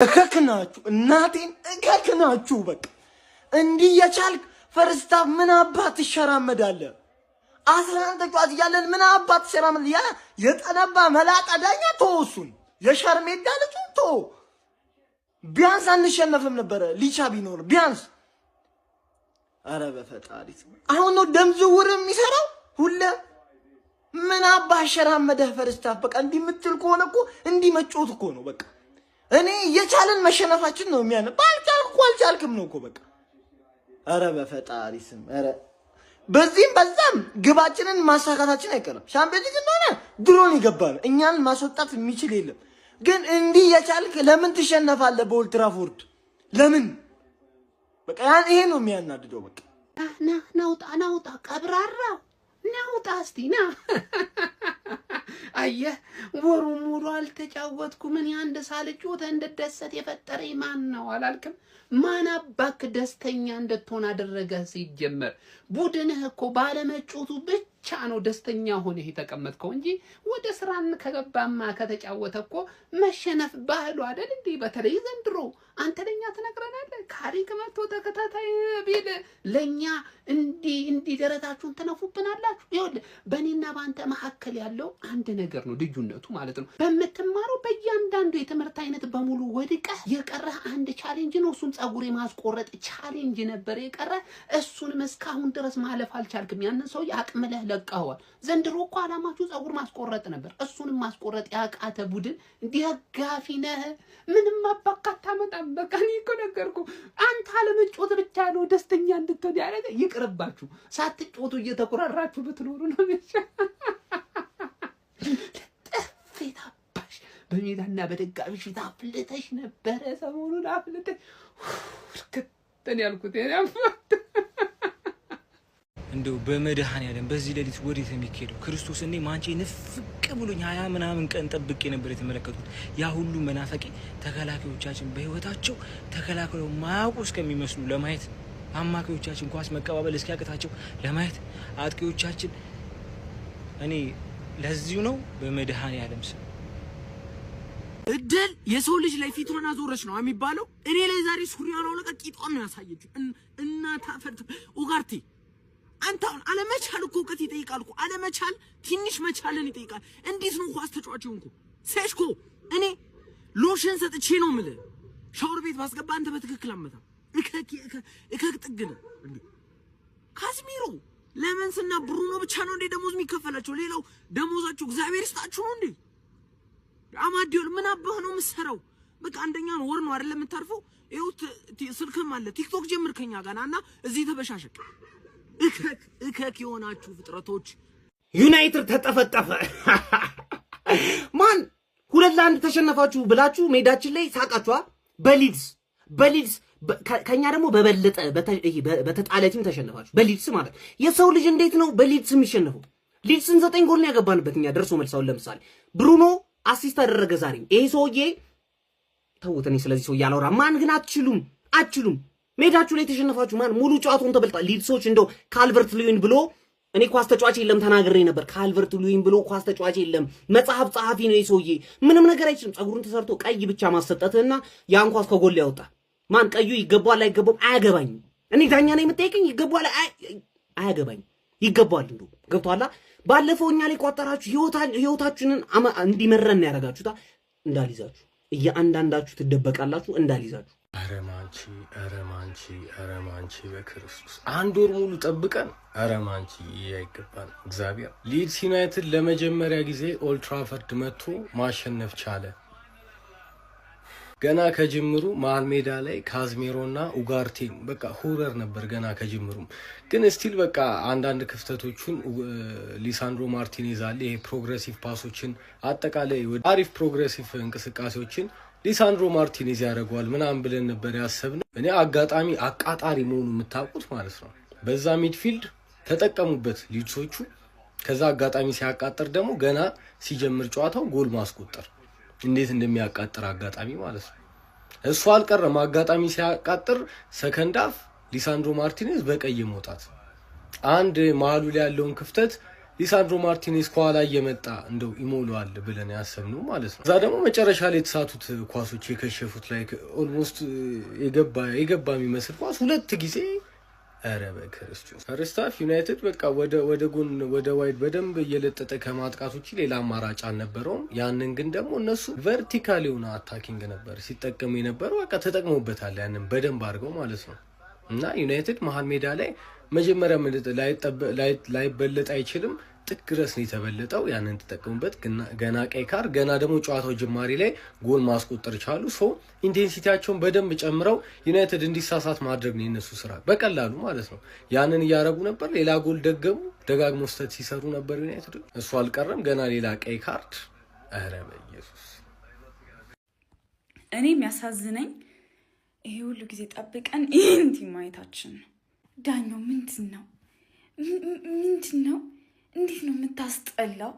እከክናችሁ እናቴን እከክናችሁ በቃ እንዲህ የቻልክ ፈርስታ ምን አባት ትሸራመዳለህ? 11 ተጫዋች እያለን ምን አባት ትሸራመድ? ያ የጠነባ መላጣ ዳኛ ተወሱን የሸርሜዳ ልጅ ተው። ቢያንስ አንሸነፍም ነበረ ሊቻ ቢኖር ቢያንስ። አረ በፈጣሪ አሁን ነው ደም ዝውውር የሚሰራው ሁሌ። ምን አባህ ሸራመደህ ፈርስታ? በቃ እንዲህ የምትል ከሆነ እኮ እንዲህ መጮት እኮ ነው በቃ። እኔ የቻለን መሸነፋችን ነው የሚያነ ባልቻልኩ አልቻልክም ነው እኮ በቃ። አረ በፈጣሪ ስም አረ በዚህም በዛም ግባችንን ማሳካታችን አይቀርም። ሻምፒዮንስ ሊግ እንደሆነ ድሮን ይገባል። እኛን ማስወጣት የሚችል የለም። ግን እንዲህ የቻልክ ለምን ትሸነፋለህ በኦልድ ትራፎርድ? ለምን? በቃ ይሄ ነው የሚያናድደው በቃ። ናውጣ ቀብራራ ናውጣ እስቲ ና አየህ ወሩን ሙሉ አልተጫወትኩም። ምን አንድ ሳልጮት እንደደሰት የፈጠረኝ ማን ነው አላልክም? ማን አባክ ደስተኛ እንድትሆን አደረገ? ሲጀመር ቡድንህ እኮ ባለመጮቱ ብቻ ነው ደስተኛ ሆነህ የተቀመጥከው እንጂ ወደ ስራን ከገባማ ከተጫወተ እኮ መሸነፍ ባህሉ አይደል እንዴ? በተለይ ዘንድሮ አንተ ለኛ ትነግረናለህ። ካሪክ መጥቶ ተከታታይ ቢል ለኛ እንዲ ደረታችሁን ተነፉብናላችሁ። ይኸውልህ በእኔና በአንተ መካከል ያለው አንድ ነገር ነው ልዩነቱ ማለት ነው። በምትማረው በእያንዳንዱ የትምህርት አይነት በሙሉ ወድቀህ የቀረህ አንድ ቻሌንጅ ነው። እሱም ጸጉር የማስቆረጥ ቻሌንጅ ነበር የቀረህ። እሱንም እስካሁን ድረስ ማለፍ አልቻልክም። ያንን ሰው አቅምለህ ለቀኸዋል። ዘንድሮ እኮ አላማችሁ ጸጉር ማስቆረጥ ነበር። እሱንም ማስቆረጥ ያቃተ ቡድን ደጋፊ ነህ። ምንም አባካታ መጣም በቃ እኔ እኮ ነገርኩህ። አንተ አለመጮት ብቻ ነው ደስተኛ እንድትሆን ያደረገ። ይቅርባችሁ፣ ሳትጮቱ እየተቆራራችሁ ብትኖሩ ነው ለጠፍታባሽ በሜዳና በደጋፊ ፊት አፍልተሽ ነበረ። ሰሞኑን አፍልተሽ ከተን ያልኩት እንደው በመድኃኔዓለም በዚህ ሌሊት ወዴት የሚካሄደው? ክርስቶስ እኔ ማንቼ ንፍቅ ብሎኝ 20 ምናምን ቀን ጠብቄ ነበር የተመለከቱት። ያ ሁሉ መናፈቂ ተከላካዮቻችን በህይወታቸው ተከላክለው ማያውቁ እስከሚመስሉ ለማየት፣ አማካዮቻችን ኳስ መቀባበል እስኪያቅታቸው ለማየት፣ አጥቂዎቻችን እኔ ለዚሁ ነው በመድኃኔዓለም ስም እድል የሰው ልጅ ላይ ፊቷን አዞረች ነው የሚባለው። እኔ ላይ ዛሬ ሱሪያና ለቀ ቂጧን ነው ያሳየችው። እና ታፈርት ኡጋርቲ አንተ አለመቻል እኮ እውቀት ይጠይቃል እኮ። አለመቻል ትንሽ መቻልን ይጠይቃል። እንዴት ነው ኳስ ተጫዋች ሆንኩ? ሴሽኮ እኔ ሎሽን ሰጥቼ ነው የምልህ ሻወር ቤት ባስገባ አንተ በትክክል አመታ እከክ ጥግነ እንዴ ካስሚሮ ለመንስና ብሩኖ ብቻ ነው እንዴ ደሞዝ የሚከፈላቸው? ሌላው ደሞዛቸው እግዚአብሔር ይስጣችሁ ነው እንዴ? አማዲዮል ምን አባህ ነው የምትሰራው? በቃ አንደኛውን ወር ነው አይደል የምታርፈው? ይኸው ስልክም አለ ቲክቶክ ጀምርከኛ ጋናና እዚህ ተበሻሸቅ እከክ የሆናችሁ ፍጥረቶች። ዩናይትድ ተጠፈጠፈ። ማን 2-1 ተሸነፋችሁ ብላችሁ ሜዳችን ላይ ሳቃችኋ። በሊድስ ከኛ ደግሞ በበለጠ በተጣለ ቲም ተሸነፋችሁ። በሊድስ ማለት የሰው ልጅ እንዴት ነው በሊድስ የሚሸነፈው? ሊድስን 9 ጎል ነው ያገባንበት እኛ ደርሶ መልሳው። ለምሳሌ ብሩኖ አሲስት አደረገ ዛሬ። ይሄ ሰውዬ ተውተኔ ስለዚህ ሰው ያላወራ። ማን ግን አትችሉም ሜዳችሁ ላይ ተሸነፋችሁ። ማን ሙሉ ጨዋታውን ተበልጣ። ሊድሶች እንደው ካልቨርት ሉዊን ብሎ እኔ ኳስ ተጫዋች የለም ተናግሬ ነበር። ካልቨርት ሉዊን ብሎ ኳስ ተጫዋች የለም። መጽሐፍ ጸሐፊ ነው የሰውዬ። ምንም ነገር አይችልም። ጸጉሩን ተሰርቶ ቀይ ብቻ ማሰጠትና ያን ኳስ ከጎል ያወጣ። ማን ቀዩ ይገባዋል አይገባውም አያገባኝም። እኔ ዳኛ ነኝ የምጠይቀኝ ይገባዋል አያገባኝም። ይገባዋል እንደው ገብቷላ። ባለፈው እኛ ላይ ቋጠራችሁ ህይወታችንን እንዲመረን ያረጋችሁታ። እንዳልይዛችሁ እያንዳንዳችሁ ትደበቃላችሁ። እንዳልይዛችሁ አረማንቺ በክርስቶስ 1 ወር ሙሉ ጠብቀን አረማንቺ ያይገባል። እግዚአብሔር ሊድስ ዩናይትድ ለመጀመሪያ ጊዜ ኦልድ ትራፎርድ መጥቶ ማሸነፍ ቻለ። ገና ከጅምሩ መሃል ሜዳ ላይ ካዝሜሮና ኡጋርቴ በቃ ሆረር ነበር ገና ከጅምሩም። ግን ስቲል በቃ አንዳንድ ክፍተቶቹን ሊሳንድሮ ማርቲኔዝ አለ። ይሄ ፕሮግሬሲቭ ፓሶችን አጠቃላይ አሪፍ ፕሮግሬሲቭ እንቅስቃሴዎችን ሊሳንድሮ ማርቲኔዝ ያደርገዋል ምናምን ብለን ነበር ያሰብነው። እኔ አጋጣሚ አቃጣሪ መሆኑ የምታውቁት ማለት ነው። በዛ ሚድፊልድ ተጠቀሙበት ሊድሶቹ። ከዛ አጋጣሚ ሲያቃጥር ደግሞ ገና ሲጀምር ጨዋታው ጎል ማስቆጠር እንዴት እንደሚያቃጥር አጋጣሚ ማለት ነው። እሱ አልቀረም። አጋጣሚ ሲያቃጥር ሰከንድ አፍ ሊሳንድሮ ማርቲኔዝ በቀይ መውጣት አንድ መሃሉ ላይ ያለውን ክፍተት ሊሳንድሮ ማርቲኔዝ ከኋላ እየመጣ እንደው ይሞላዋል ብለን ያሰብነው ማለት ነው። እዛ ደግሞ መጨረሻ ላይ የተሳቱት ኳሶች የከሸፉት ላይ ኦልሞስት የገባ የሚመስል ኳስ 2 ጊዜ አረ በክርስቶስ ፈርስት ሃፍ ዩናይትድ በቃ ወደ ጎን ወደ ዋይድ በደንብ እየለጠጠ ከማጥቃት ውጪ ሌላ አማራጭ አልነበረውም። ያንን ግን ደግሞ እነሱ ቨርቲካል የሆነ አታኪንግ ነበር ሲጠቀሙ የነበረው። በቃ ተጠቅመውበታል ያንን በደንብ አድርገው ማለት ነው። እና ዩናይትድ መሀል ሜዳ ላይ መጀመሪያ ላይበለጥ አይችልም፣ ጥግ ድረስ ነው የተበለጠው። ያንን ተጠቀሙበት። ገና ቀይ ካርድ ገና ደግሞ ጨዋታው ጅማሬ ላይ ጎል ማስቆጠር ቻሉ። ሶ ኢንቴንሲቲያቸውን በደንብ ጨምረው ዩናይትድ እንዲሳሳት ማድረግ ነው የነሱ ስራ በቀላሉ ማለት ነው። ያንን እያረጉ ነበር። ሌላ ጎል ደጋግሞ ስህተት ሲሰሩ ነበር ዩናይትድ። እሱ አልቀረም፣ ገና ሌላ ቀይ ካርድ። ኧረ በኢየሱስ እኔ የሚያሳዝነኝ ይሄ ሁሉ ጊዜ ጠብቀን ይህን ቲም ማየታችን ነው። ዳኛው ምንድን ነው? እንዴት ነው የምታስጠላው?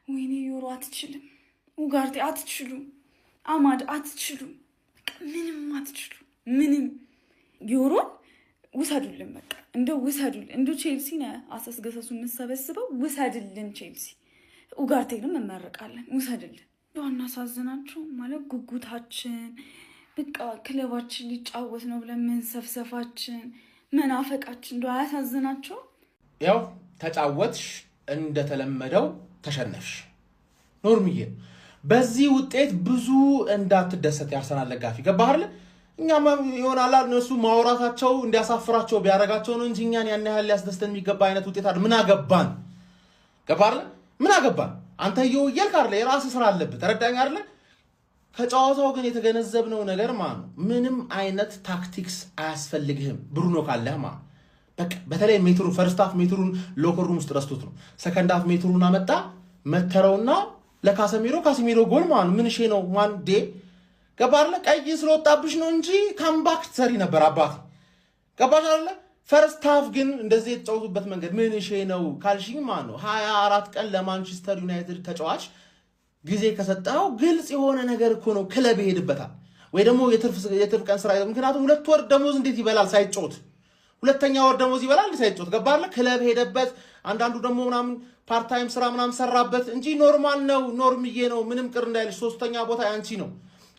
ወይኔ ዮሮ አትችልም፣ ኡጋርቴ አትችሉም፣ አማድ አትችሉም፣ ምንም አትችሉም። ምንም ዮሮን ውሰዱልን፣ በቃ እንደው ውሰዱልን። እንደው ቼልሲ ነ አሳስገሰሱ የምሰበስበው ውሰድልን። ቼልሲ ኡጋርቴንም እንመርቃለን፣ ውሰድልን። አናሳዝናቸው ማለት ጉጉታችን በቃ ክለባችን ሊጫወት ነው ብለን መንሰፍሰፋችን መናፈቃችን እንደው አያሳዝናቸው? ያው ተጫወትሽ፣ እንደተለመደው ተሸነፍሽ። ኖርምዬ በዚህ ውጤት ብዙ እንዳትደሰት ያርሰናል ደጋፊ ገባህ አይደል? እኛም ይሆናል እነሱ ማውራታቸው እንዲያሳፍራቸው ቢያረጋቸው ነው እንጂ እኛን ያን ያህል ሊያስደስተን የሚገባ አይነት ውጤት አይደል። ምን አገባን? ገባህ አይደል? ምን አገባን? አንተ እየወየልክ አይደል? የራስህ ስራ አለብህ። ተረዳኝ አይደል? ከጨዋታው ግን የተገነዘብነው ነገር ማለት ነው ምንም አይነት ታክቲክስ አያስፈልግህም ብሩኖ ካለህ ማለት በቃ። በተለይ ሜትሩ ፈርስት ሃፍ ሜትሩን ሎከር ሩም ውስጥ ረስቶት ነው። ሰከንድ ሃፍ ሜትሩን አመጣ መተረውና ለካሰሚሮ ጎል ማለት ምን እሺ ነው ማን ዴ ገባርለ ቀይ ስለወጣብሽ ነው እንጂ ካምባክ ሰሪ ነበር አባቴ። ገባሽ አይደለ? ፈርስት ሃፍ ግን እንደዚህ የተጫወቱበት መንገድ ምን እሺ ነው ካልሽኝ ማለት ነው 24 ቀን ለማንቸስተር ዩናይትድ ተጫዋች ጊዜ ከሰጠው ግልጽ የሆነ ነገር እኮ ነው። ክለብ ይሄድበታል ወይ ደግሞ የትርፍ ቀን ስራ። ምክንያቱም 2 ወር ደሞዝ እንዴት ይበላል ሳይጮት? ሁለተኛ ወር ደሞዝ ይበላል ሳይጮት። ገባለ? ክለብ ሄደበት። አንዳንዱ ደግሞ ምናምን ፓርት ታይም ስራ ምናምን ሰራበት እንጂ ኖርማል ነው፣ ኖርምዬ ነው። ምንም ቅር እንዳይልሽ። 3ኛ ቦታ ያንቺ ነው።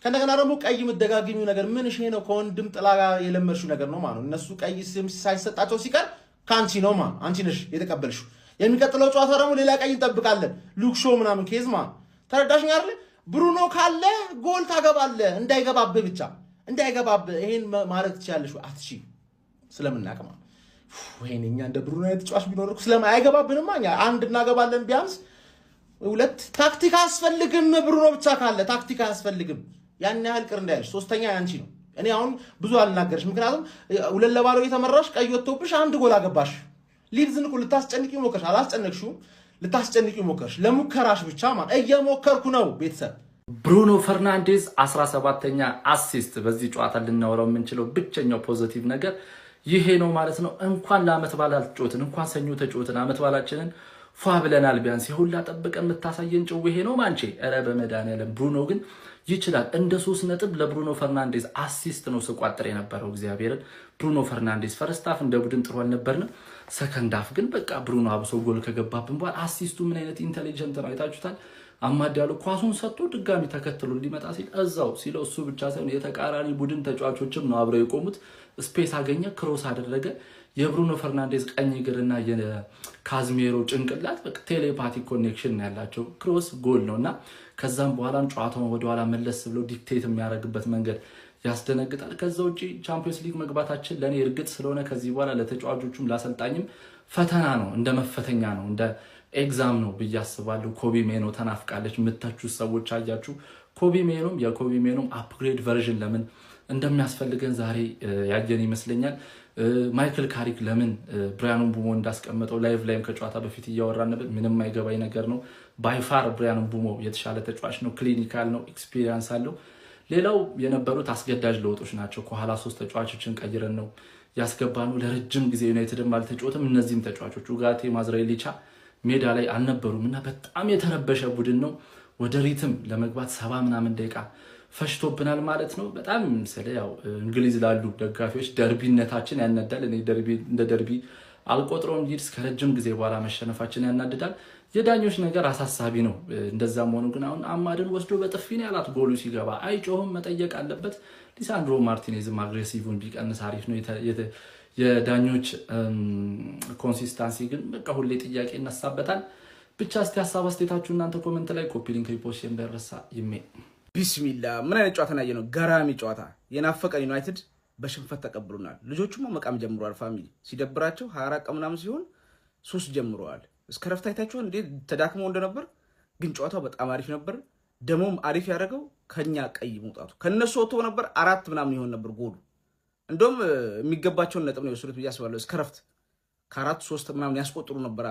ከነገና ደግሞ ቀይ መደጋግሚው ነገር ምን እሺ ነው ከወንድም ጥላ ጋር የለመድሽው ነገር ነው ማለት ነው። እነሱ ቀይ ስም ሳይሰጣቸው ሲቀር ካንቺ ነው ማለት አንቺ ነሽ የተቀበልሽው። የሚቀጥለው ጨዋታ ደግሞ ሌላ ቀይ እንጠብቃለን። ሉክ ሾው ምናምን ኬዝ ማለት ተረዳሽኝ አይደል? ብሩኖ ካለ ጎል ታገባለህ። እንዳይገባብህ ብቻ እንዳይገባብህ። ይሄን ማለት ትችያለሽ አትሺ ስለምናቀማ ወይኔኛ እንደ ብሩኖ የተጫዋች ቢኖር እኮ ስለማይገባብንማ እኛ አንድ እናገባለን ቢያንስ 2። ታክቲክ አያስፈልግም። ብሩኖ ብቻ ካለ ታክቲክ አያስፈልግም። ያን ያህል ቅር እንዳይልሽ። 3ኛ ያንቺ ነው። እኔ አሁን ብዙ አልናገርሽ፣ ምክንያቱም 2-0 የተመራሽ ቀይ ወጥቶብሽ 1 ጎል አገባሽ። ሊድዝን እኮ ልታስጨንቂ ሞከርሽ፣ አላስጨነቅሽውም። ልታስጨንቂ ሞከርሽ። ለሙከራሽ ብቻ ማለት እየሞከርኩ ነው። ቤተሰብ ብሩኖ ፈርናንዴዝ 17ኛ አሲስት። በዚህ ጨዋታ ልናወራው የምንችለው ብቸኛው ፖዚቲቭ ነገር ይሄ ነው ማለት ነው። እንኳን ለአመት በዓል አልተጫወትን፣ እንኳን ሰኞ ተጫወትን። አመት በዓላችንን ፏ ብለናል። ቢያንስ የሁላ ጠብቀን የምታሳየን ጭው ይሄ ነው ማንቼ። ኧረ በመድኃኒዓለም ብሩኖ ግን ይችላል። እንደ 3 ነጥብ ለብሩኖ ፈርናንዴዝ አሲስት ነው ስቋጥር የነበረው እግዚአብሔርን። ብሩኖ ፈርናንዴዝ ፈርስት ሃፍ እንደ ቡድን ጥሩ አልነበርንም። ሰከንድ ሃፍ ግን በቃ ብሩኖ አብሶ ጎል ከገባብን በኋላ አሲስቱ ምን አይነት ኢንተሊጀንት ነው አይታችሁታል። አማድ ያለው ኳሱን ሰጥቶ ድጋሚ ተከትሎ እንዲመጣ ሲል እዛው ሲለው እሱ ብቻ ሳይሆን የተቃራኒ ቡድን ተጫዋቾችም ነው አብረው የቆሙት። ስፔስ አገኘ፣ ክሮስ አደረገ። የብሩኖ ፈርናንዴዝ ቀኝ እግርና የካዝሜሮ ጭንቅላት በቃ ቴሌፓቲክ ኮኔክሽን ያላቸው ክሮስ ጎል ነውና ከዛም በኋላ ጨዋታውን ወደ ኋላ መለስ ብሎ ዲክቴት የሚያደርግበት መንገድ ያስደነግጣል። ከዛ ውጪ ቻምፒየንስ ሊግ መግባታችን ለኔ እርግጥ ስለሆነ ከዚህ በኋላ ለተጫዋቾቹም ላሰልጣኝም ፈተና ነው፣ እንደ መፈተኛ ነው፣ እንደ ኤግዛም ነው ብዬ አስባለሁ። ኮቢ ሜኖ ተናፍቃለች የምታችሁ ሰዎች አያችሁ። ኮቢ ሜኖም አፕግሬድ ቨርዥን ለምን እንደሚያስፈልገን ዛሬ ያየን ይመስለኛል። ማይክል ካሪክ ለምን ብራያን ምቡሞ እንዳስቀመጠው ላይቭ ላይም ከጨዋታ በፊት እያወራን ነበር። ምንም አይገባኝ ነገር ነው። ባይፋር ብራያን ምቡሞ የተሻለ ተጫዋች ነው፣ ክሊኒካል ነው፣ ኤክስፒሪየንስ አለው። ሌላው የነበሩት አስገዳጅ ለውጦች ናቸው። ከኋላ 3 ተጫዋቾችን ቀይረን ነው ያስገባነው። ለረጅም ጊዜ ዩናይትድም አልተጫወተም። እነዚህም ተጫዋቾች ኡጋርቴ፣ ማዝራኤሊቻ ሜዳ ላይ አልነበሩም እና በጣም የተረበሸ ቡድን ነው። ወደ ሪትም ለመግባት 70 ምናምን ደቂቃ ፈሽቶብናል ማለት ነው። በጣም ስለ ያው እንግሊዝ ላሉ ደጋፊዎች ደርቢነታችን ያነዳል። እኔ እንደ ደርቢ አልቆጥሮም። ሊድስ ከረጅም ጊዜ በኋላ መሸነፋችን ያናድዳል። የዳኞች ነገር አሳሳቢ ነው። እንደዛም ሆኖ ግን አሁን አማድን ወስዶ በጥፊ ነው ያላት። ጎሉ ሲገባ አይጮህም፣ መጠየቅ አለበት። ሊሳንድሮ ማርቲኔዝም አግሬሲቭን ቢቀንስ አሪፍ ነው። የዳኞች ኮንሲስታንሲ ግን በቃ ሁሌ ጥያቄ ይነሳበታል። ብቻ እስቲ ሀሳብ አስተያየታችሁ እናንተ ኮሜንት ላይ ኮፒ ሊንክ ሪፖስት እንዳይረሳ። ይሜ ቢስሚላ ምን አይነት ጨዋታ ነው? ገራሚ ጨዋታ። የናፈቀን ዩናይትድ በሽንፈት ተቀብሉናል። ልጆቹማ መቃም ጀምረዋል። ፋሚሊ ሲደብራቸው 24 ቀን ምናምን ሲሆን ሶስት ጀምረዋል። እስከ ረፍት አይታችሁ እንዴ ተዳክመው እንደነበር። ግን ጨዋታው በጣም አሪፍ ነበር። ደሞም አሪፍ ያደረገው ከኛ ቀይ መውጣቱ። ከነሱ ወጥቶ ነበር 4 ምናምን ይሆን ነበር ጎሉ። እንደውም የሚገባቸውን ነጥብ ነው የወሰዱት ብዬ አስባለሁ። እስከ ረፍት ከ4 3 ምናምን ያስቆጥሩ ነበር።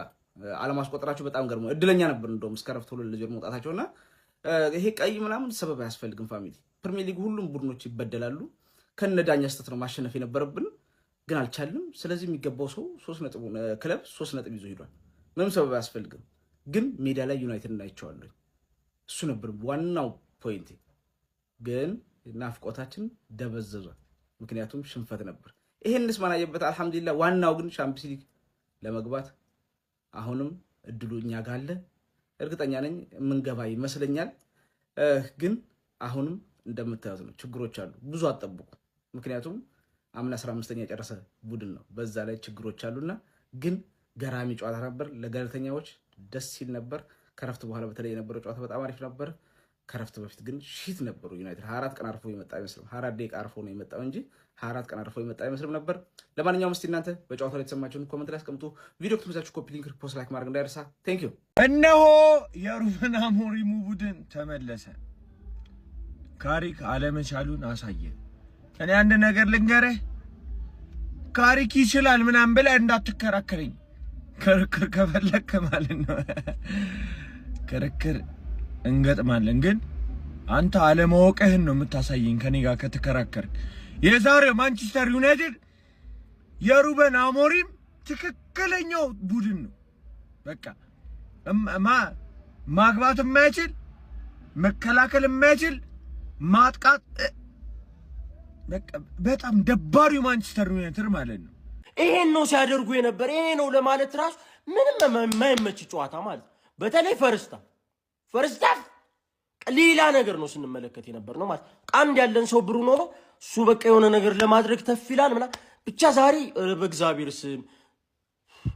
አለማስቆጠራቸው በጣም ገርሞ እድለኛ ነበር። እንደውም እስከ ረፍት ሁሉ ልጅ መውጣታቸውና ይሄ ቀይ ምናምን ሰበብ አያስፈልግም። ፋሚሊ ፕሪሚየር ሊግ ሁሉም ቡድኖች ይበደላሉ። ከነዳኛ ስተት ነው ማሸነፍ የነበረብን ግን አልቻልንም። ስለዚህ የሚገባው ሰው 3 ነጥብ ክለብ 3 ነጥብ ይዞ ሄዷል። ምንም ሰበብ አያስፈልግም። ግን ሜዳ ላይ ዩናይትድ እናይቸዋለሁ። እሱ ነበር ዋናው ፖይንት። ግን ናፍቆታችን ደበዘዘ። ምክንያቱም ሽንፈት ነበር። ይሄንስ ማናየበት አልহামዱሊላህ። ዋናው ግን ቻምፒየንስ ሊግ ለመግባት አሁንም እድሉ እኛ ጋር አለ። እርግጠኛ ነኝ የምንገባ ይመስለኛል። ግን አሁንም እንደምታዩት ነው ችግሮች አሉ። ብዙ አትጠብቁ። ምክንያቱም አምና 15ኛ የጨረሰ ቡድን ነው። በዛ ላይ ችግሮች አሉና ግን ገራሚ ጨዋታ ነበር። ለገለልተኛዎች ደስ ሲል ነበር። ከረፍት በኋላ በተለይ የነበረው ጨዋታ በጣም አሪፍ ነበር። ከረፍት በፊት ግን ሺት ነበሩ። ዩናይትድ 24 ቀን አርፎ የመጣ አይመስልም። 24 ደቂቃ አርፎ ነው የመጣው እንጂ 24 ቀን አርፎ የመጣ አይመስልም ነበር። ለማንኛውም እስቲ እናንተ በጨዋታው ላይ የተሰማችሁን ኮሜንት ላይ አስቀምጡ። ቪዲዮ ከተመቻችሁ ኮፒ ሊንክ፣ ፖስት፣ ላይክ ማድረግ እንዳይረሳ። ቴንክ ዩ። እነሆ የሩበን አሞሪም ቡድን ተመለሰ። ካሪክ አለመቻሉን አሳየ። እኔ አንድ ነገር ልንገርህ፣ ካሪክ ይችላል ምናምን ብለህ እንዳትከራከረኝ። ክርክር ከፈለክ ማለት ነው ክርክር እንገጥማለን። ግን አንተ አለማወቅህን ነው የምታሳየኝ ከኔ ጋር ከተከራከርክ። የዛሬው ማንቸስተር ዩናይትድ የሩበን አሞሪም ትክክለኛው ቡድን ነው። በቃ ማግባት የማይችል መከላከል የማይችል ማጥቃት በቃ በጣም ደባሪው ማንቸስተር ዩናይትድ ማለት ነው። ይሄን ነው ሲያደርጉ የነበር። ይሄ ነው ለማለት ራሱ ምንም የማይመች ጨዋታ ማለት። በተለይ ፈርስታፍ ሌላ ነገር ነው ስንመለከት የነበር ነው ማለት። አንድ ያለን ሰው ብሩኖ ነው እሱ በቃ የሆነ ነገር ለማድረግ ተፍይላል ምና ብቻ። ዛሬ በእግዚአብሔር ስም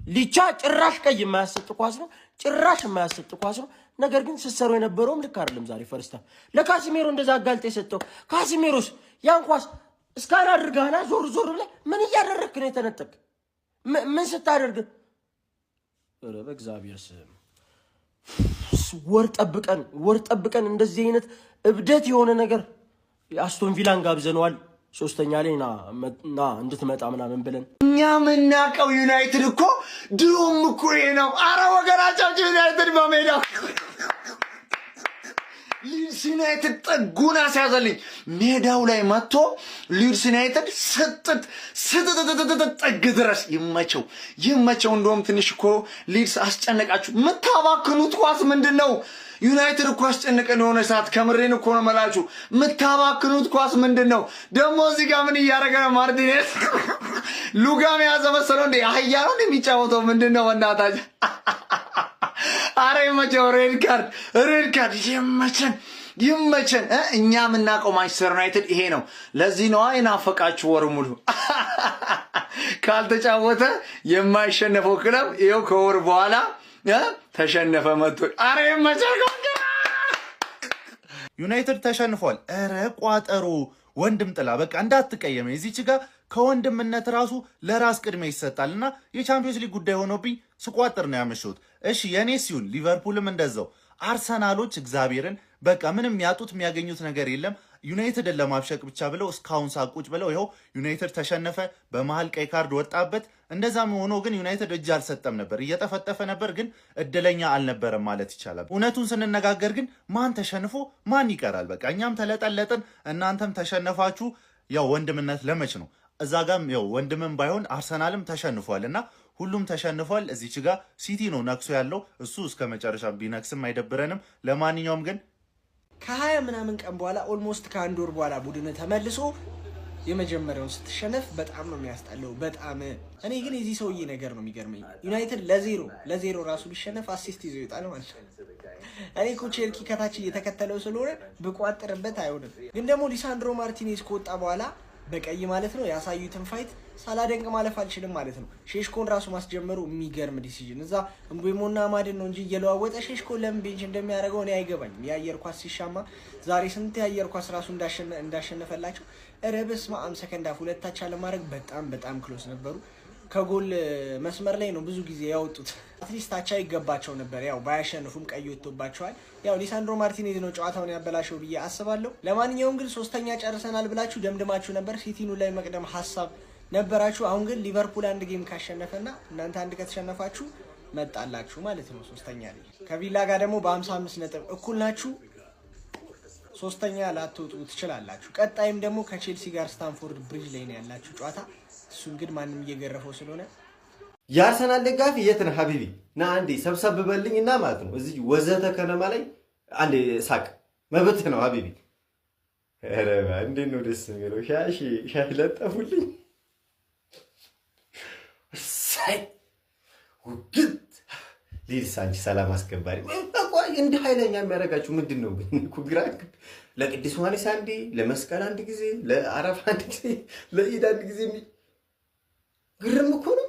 ሊቻ ጭራሽ ቀይ የማያሰጥ ኳስ ነው፣ ጭራሽ የማያሰጥ ኳስ ነው። ነገር ግን ሲሰሩ የነበረውም ልክ አይደለም። ዛሬ ፈርስታፍ ለካሲሜሮ እንደዛ አጋልጤ የሰጠው ካሲሜሮስ ያን ኳስ እስካን አድርጋና ዞር ብለ ምን እያደረክ ነው የተነጠቅ? ምን ስታደርግ? ኧረ በእግዚአብሔር ስም ወር ጠብቀን እንደዚህ አይነት እብደት የሆነ ነገር አስቶን ቪላን ጋብዘነዋል። ሶስተኛ ላይ ና እንድትመጣ ምናምን ብለን እኛ የምናውቀው ዩናይትድ እኮ ድሮም እኮ ይሄ ነው። አረ ወገናቸው ዩናይትድ በሜዳው ሊድስ ዩናይትድ ጠጉን አስያዘልኝ። ሜዳው ላይ መጥቶ ሊድስ ዩናይትድ ጠግ ድረስ ይመቸው። እንደውም ትንሽ እኮ ሊድስ አስጨነቃችሁ። የምታባክኑት ኳስ ምንድን ነው? ዩናይትድ እኮ አስጨነቀን የሆነ ሰዓት። ከምሬን እኮ ነው መላችሁ። የምታባክኑት ኳስ ምንድን ነው? ደግሞ እዚህ ጋር ምን እያደረገ ነው? ማርቲኔዝ ሉጋም ያዘ መሰለው እንዴ? አህያ ነው የሚጫወተው? ምንድን ነው በእናታችሁ? አረ ይመቸው። ሬድ ካርድ ይመቸን። እኛ የምናውቀው ማንቸስተር ዩናይትድ ይሄ ነው። ለዚህ ነው የናፈቃችሁ ወር ሙሉ ካልተጫወተ የማይሸነፈው ክለብ ይኸው ከወር በኋላ ተሸነፈ መጥቶ። አረ ይመቸው። ዩናይትድ ተሸንፏል። አረ ቋጠሮ ወንድም ጥላ በቃ እንዳትቀየመኝ። እዚች ጋር ከወንድምነት ራሱ ለራስ ቅድሚያ ይሰጣልና የቻምፒዮንስ ሊግ ጉዳይ ሆኖብኝ ስቋጥር ነው ያመሸሁት። እሺ የኔስ ይሁን። ሊቨርፑልም እንደዛው። አርሰናሎች እግዚአብሔርን በቃ ምንም ያጡት የሚያገኙት ነገር የለም። ዩናይትድን ለማብሸቅ ብቻ ብለው እስካሁን ሳቁጭ ብለው ይኸው ዩናይትድ ተሸነፈ። በመሃል ቀይ ካርድ ወጣበት። እንደዛም ሆኖ ግን ዩናይትድ እጅ አልሰጠም ነበር፣ እየጠፈጠፈ ነበር፣ ግን እድለኛ አልነበረም ማለት ይቻላል። እውነቱን ስንነጋገር ግን ማን ተሸንፎ ማን ይቀራል? በቃ እኛም ተለጠለጥን፣ እናንተም ተሸነፋችሁ። ያው ወንድምነት ለመች ነው። እዛ ጋም ያው ወንድምም ባይሆን አርሰናልም ተሸንፏልና ሁሉም ተሸንፏል። እዚች ጋር ሲቲ ነው ነክሶ ያለው። እሱ እስከ መጨረሻ ቢነክስም አይደብረንም። ለማንኛውም ግን ከ20 ምናምን ቀን በኋላ ኦልሞስት ከአንድ ወር በኋላ ቡድን ተመልሶ የመጀመሪያውን ስትሸነፍ በጣም ነው የሚያስጠላው በጣም እኔ ግን የዚህ ሰውዬ ነገር ነው የሚገርመኝ ዩናይትድ ለዜሮ ራሱ ቢሸነፍ አሲስት ይዞ ይጣል ማለት ነው እኔ እኮ ቼልሲ ከታች እየተከተለው ስለሆነ ብቋጥርበት አይሆንም ግን ደግሞ ሊሳንድሮ ማርቲኔዝ ከወጣ በኋላ በቀይ ማለት ነው ያሳዩትን ፋይት ሳላደንቅ ማለፍ አልችልም ማለት ነው ሼሽኮን ራሱ ማስጀመሩ የሚገርም ዲሲዥን እዛ እንቡሞና አማድን ነው እንጂ እየለዋወጠ ሼሽኮ ለምን ቤንች እንደሚያደርገው እኔ አይገባኝም የአየር ኳስ ሲሻማ ዛሬ ስንት የአየር ኳስ ራሱ እንዳሸነፈላቸው ረበስ ማአም ሰከንድ አፍ ሁለታቻ ለማድረግ በጣም ክሎስ ነበሩ ከጎል መስመር ላይ ነው ብዙ ጊዜ ያወጡት አትሊስት አቻ ይገባቸው ነበር ያው ባያሸንፉም ቀይ ወጥቶባቸዋል ያው ሊሳንድሮ ማርቲኔዝ ነው ጨዋታውን ያበላሸው ብዬ አስባለሁ ለማንኛውም ግን ሶስተኛ ጨርሰናል ብላችሁ ደምድማችሁ ነበር ሲቲኑ ላይ መቅደም ሐሳብ ነበራችሁ አሁን ግን ሊቨርፑል አንድ ጌም ካሸነፈና እናንተ አንድ ከተሸነፋችሁ መጣላችሁ ማለት ነው ሶስተኛ ላይ ከቪላ ጋር ደግሞ በ55 ነጥብ እኩል ናችሁ ሶስተኛ ላትወጡ ትችላላችሁ ቀጣይም ደግሞ ከቼልሲ ጋር ስታንፎርድ ብሪጅ ላይ ነው ያላችሁ ጨዋታ እሱን ግን ማንንም እየገረፈው ስለሆነ የአርሰናል ደጋፊ የት ነህ ሀቢቢ ና አንዴ ሰብሰብ በልኝና ማለት ነው እዚህ ወዘተ ከነማ ላይ አንዴ ሳቅ መብትህ ነው ሀቢቢ ኧረ እንዴት ነው ደስ የሚለው ሻይ ለጠፉልኝ ሳይ ውግት ሊድስ አንቺ ሰላም አስከባሪ ቆይ እንደ ኃይለኛ የሚያደርጋችሁ ምንድን ነው ግን እኮ ግራ ለቅዱስ ዮሐንስ አንዴ ለመስቀል አንድ ጊዜ ለአረፋ አንድ ጊዜ ለኢድ አንድ ጊዜ ግርም እኮ ነው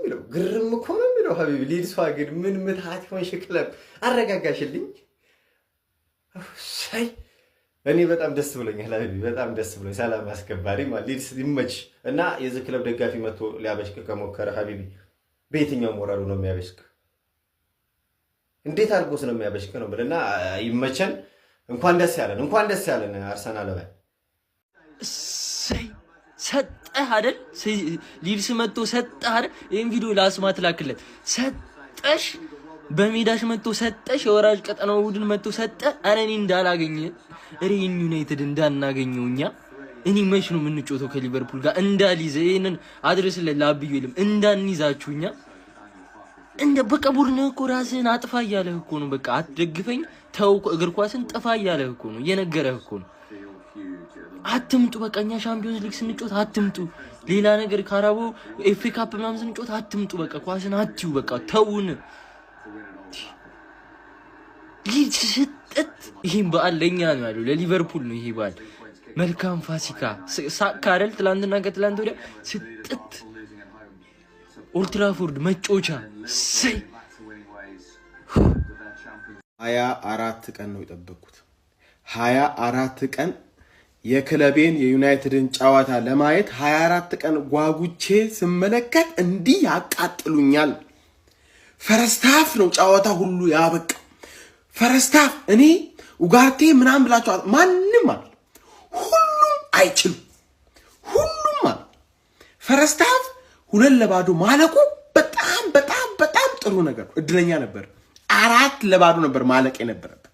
የሚለው ሀቢቢ ሊድስ ግን ምን ምትሃት ሆንሽ ክለብ አረጋጋሽልኝ ሳይ እኔ በጣም ደስ ብሎኛል ሀቢቢ በጣም ደስ ብሎኝ ሰላም አስከባሪ ማለት ሊድስ ይመች እና የዚህ ክለብ ደጋፊ መጥቶ ሊያበሽቅ ከሞከረ ሀቢቢ በየትኛው ሞራሉ ነው የሚያበሽቅ እንዴት አድርጎስ ነው የሚያበሽቅ ነው ብለና ይመቸን እንኳን ደስ ያለን አርሰናል ባይ ሰጠህ አይደል ሊድስ መጥቶ ሰጠህ አይደል ይሄን ቪዲዮ ለአስማት ላክለት ሰጠሽ በሜዳሽ መጥቶ ሰጠሽ የወራጅ ቀጠናው ቡድን መጥቶ ሰጠ አረኒ እንዳላገኘ ሪን ዩናይትድ እንዳናገኘውኛ እኔ መች ነው የምንጮተው ከሊቨርፑል ጋር እንዳልይዘ ይሄንን አድርስ ለላብዩ ይልም እንዳንይዛችሁኛ እንደ በቃ ቡድን እኮ ራስህን አጥፋ እያለህ እኮ ነው በቃ አትደግፈኝ ተው እግር ኳስን ጥፋ እያለህ እኮ ነው የነገረህ እኮ ነው አትምጡ በቃኛ ሻምፒዮንስ ሊግ ስንጮት አትምጡ ሌላ ነገር ካራቦ ኤፍ ኤ ካፕ ምናምን ስንጮት አትምጡ በቃ ኳስን አትዩ በቃ ተውን ሊድስ ስጠት ይሄን በዓል ለኛ ነው ያለው ለሊቨርፑል ነው ይሄ በዓል መልካም ፋሲካ ሳካረል ትላንትና ከትላንት ወዲያ ስጠት ኦልትራፎርድ መጮቻ ሰይ 24 ቀን ነው የጠበቅኩት 24 ቀን የክለቤን የዩናይትድን ጨዋታ ለማየት 24 ቀን ጓጉቼ ስመለከት እንዲህ ያቃጥሉኛል ፈርስት ሃፍ ነው ጨዋታ ሁሉ ያበቃ ፈርስት ሃፍ እኔ ኡጋርቴ ምናምን ብላችሁ ማንንም ማለት ሁሉም አይችሉም ፈርስት ሃፍ 2-0 ማለቁ በጣም ጥሩ ነገር እድለኛ ነበር 4-0 ነበር ማለቅ የነበረበት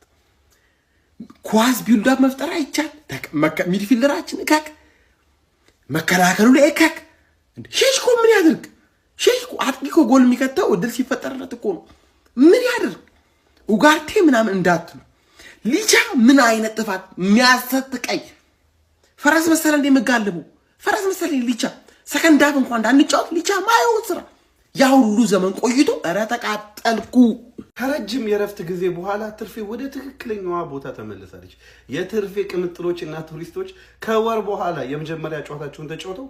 ኳስ ቢልድ አፕ መፍጠር አይቻል ሚድፊልደራችን እካክ መከላከሉ ላይ እካክ ሼሽኮ ምን ያድርግ ሼሽኮ አጥቂኮ ጎል የሚከተው እድል ሲፈጠርለት እኮ ነው ምን ያድርግ ኡጋርቴ ምናምን እንዳትሉ ሊቻ ምን አይነት ጥፋት የሚያሰጥቀይ ፈረስ መሰለ እንደምጋልቡ ፈረስ መሰለ ሊቻ ሰከንድ ሃፍ እንኳን እንዳንጫወት ሊቻ ማየው ስራ ያ ሁሉ ዘመን ቆይቶ ኧረ ተቃጠልኩ ከረጅም የረፍት ጊዜ በኋላ ትርፌ ወደ ትክክለኛዋ ቦታ ተመለሰች የትርፌ ቅምጥሎችና ቱሪስቶች ከወር በኋላ የመጀመሪያ ጨዋታቸውን ተጫውተው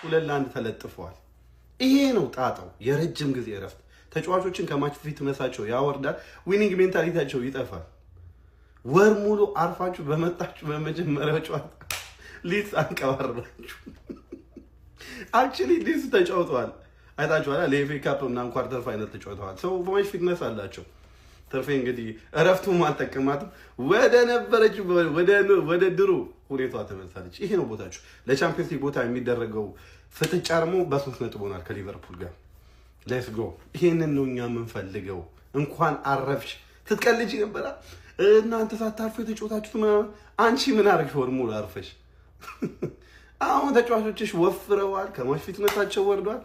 2-1 ተለጥፈዋል ይሄ ነው ጣጣው የረጅም ጊዜ ረፍት ተጫዋቾችን ከማች ፊት መሳቸው ያወርዳል ዊኒንግ ሜንታሊቲያቸው ይጠፋል ወር ሙሉ አርፋችሁ በመጣችሁ በመጀመሪያው ጨዋታ ሊድስ አንቀባረራችሁ አክቹሊ ሊድስ ተጫውተዋል አይታችኋል ለኤፍ ኤ ካፕ እና ኳርተር ፋይናል ተጫውተዋል ሰው በማች ፊትነስ አላቸው ትርፌ እንግዲህ እረፍቱ ማልተቀማት ወደ ነበረች ወደ ድሮ ሁኔታዋ ተመልሳለች ይሄ ነው ቦታችሁ ለቻምፒየንስ ሊግ ቦታ የሚደረገው ፍጥጫ ደግሞ በ3 ነጥብ ሆናል ከሊቨርፑል ጋር ሌትስ ጎ ይሄንን ነው እኛ የምንፈልገው እንኳን አረፍሽ ትትቀልጂ ነበር እናንተ ሳታርፉ የተጫወታችሁት አንቺ ምን አርግሽ ወር ሙሉ አርፈሽ አሁን ተጫዋቾችሽ ወፍረዋል ከማሽ ፊትነሳቸው ወርዷል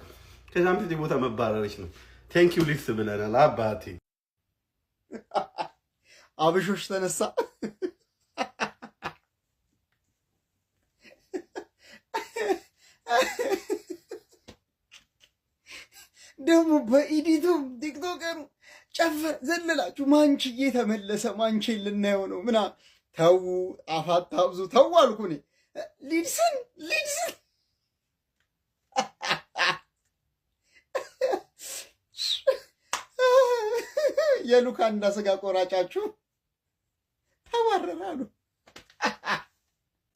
ከቻምፒየንስ ሊግ ቦታ መባረርሽ ነው ቴንክ ዩ ሊድስ ብለናል አባቴ አብሾሽ ተነሳ ደግሞ በኢዲቱም ቲክቶከሩ ጨፈር ዘለላችሁ ማንችዬ ተመለሰ ማንቼን ልናየው ነው ምና ተው አፋት ታብዙ ተው አልኩ እኔ ሊድስን የሉካንዳ ስጋ ቆራጫችሁ ተባረራሉ።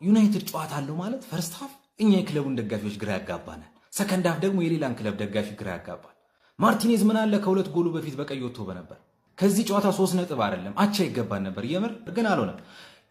ዩናይትድ ጨዋታ አለው ማለት ፈርስት ሃፍ እኛ የክለቡን ደጋፊዎች ግራ ያጋባናል። ሰከንድ ሃፍ ደግሞ የሌላን ክለብ ደጋፊ ግራ ያጋባል። ማርቲኔዝ ምን አለ ከሁለት ጎሉ በፊት በቀይ ወጥቶ በነበር ከዚህ ጨዋታ 3 ነጥብ አይደለም አቻ ይገባን ነበር። የምር ግን አልሆነም።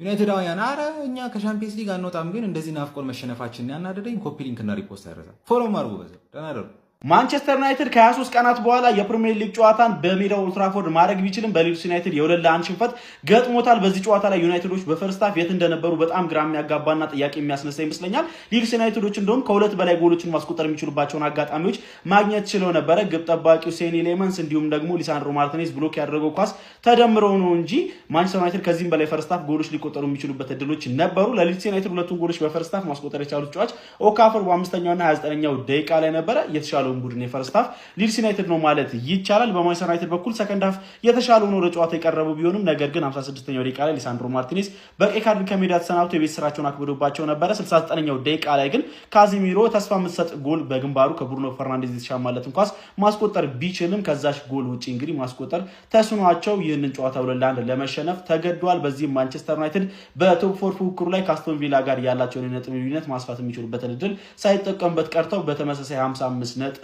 ዩናይትዳውያን አረ እኛ ከሻምፒየንስ ሊግ አንወጣም፣ ግን እንደዚህ ናፍቆን መሸነፋችን ያናደደኝ። ኮፒ ሊንክ እና ሪፖስት አይረሳ ፎሎ ማርጉ። በዚህ ደናደሩ ማንቸስተር ዩናይትድ ከ23 ቀናት በኋላ የፕሪሚየር ሊግ ጨዋታን በሜዳው ኦልድ ትራፎርድ ማድረግ ቢችልም በሊድስ ዩናይትድ የ2-1 ሽንፈት ገጥሞታል። በዚህ ጨዋታ ላይ ዩናይትዶች በፈርስት ሃፍ የት እንደነበሩ በጣም ግራ የሚያጋባና ጥያቄ የሚያስነሳ ይመስለኛል። ሊድስ ዩናይትዶች እንደውም ከሁለት በላይ ጎሎችን ማስቆጠር የሚችሉባቸውን አጋጣሚዎች ማግኘት ችለው ነበረ። ግብ ጠባቂው ሴኒ ሌመንስ እንዲሁም ደግሞ ሊሳንድሮ ማርቲኔዝ ብሎክ ያደረገው ኳስ ተደምረው ነው እንጂ ማንቸስተር ዩናይትድ ከዚህም በላይ ፈርስት ሃፍ ጎሎች ሊቆጠሩ የሚችሉበት እድሎች ነበሩ። ለሊድስ ዩናይትድ ሁለቱን ጎሎች በፈርስት ሃፍ ማስቆጠር የቻሉት ተጫዋች ኦካፈር በ5ኛውና 29ኛው ደቂቃ ላይ ነበረ። የተሻለውን ቡድን የፈርስት ሃፍ ሊድስ ዩናይትድ ነው ማለት ይቻላል። በማንቸስተር ዩናይትድ በኩል ሰከንድ ሃፍ የተሻለ ሆኖ ለጨዋታ የቀረቡ ቢሆንም ነገር ግን 56ኛው ደቂቃ ላይ ሊሳንድሮ ማርቲኔዝ በቀይ ካርድ ከሜዳ ተሰናብቶ የቤት ስራቸውን አክብዶባቸው ነበረ። 69ኛው ደቂቃ ላይ ግን ካዚሚሮ ተስፋ የምትሰጥ ጎል በግንባሩ ከብሩኖ ፈርናንዴዝ የተሻማለትን ኳስ ማስቆጠር ቢችልም ከዛች ጎል ውጪ እንግዲህ ማስቆጠር ተስኗቸው ይህንን ጨዋታ 2-1 ለመሸነፍ ተገዷል። በዚህም ማንቸስተር ዩናይትድ በቶፕ 4 ፉክክሩ ላይ ከአስቶን ቪላ ጋር ያላቸውን የነጥብ ልዩነት ማስፋት የሚችሉበትን እድል ሳይጠቀሙበት ቀርተው በተመሳሳይ 55 ነጥብ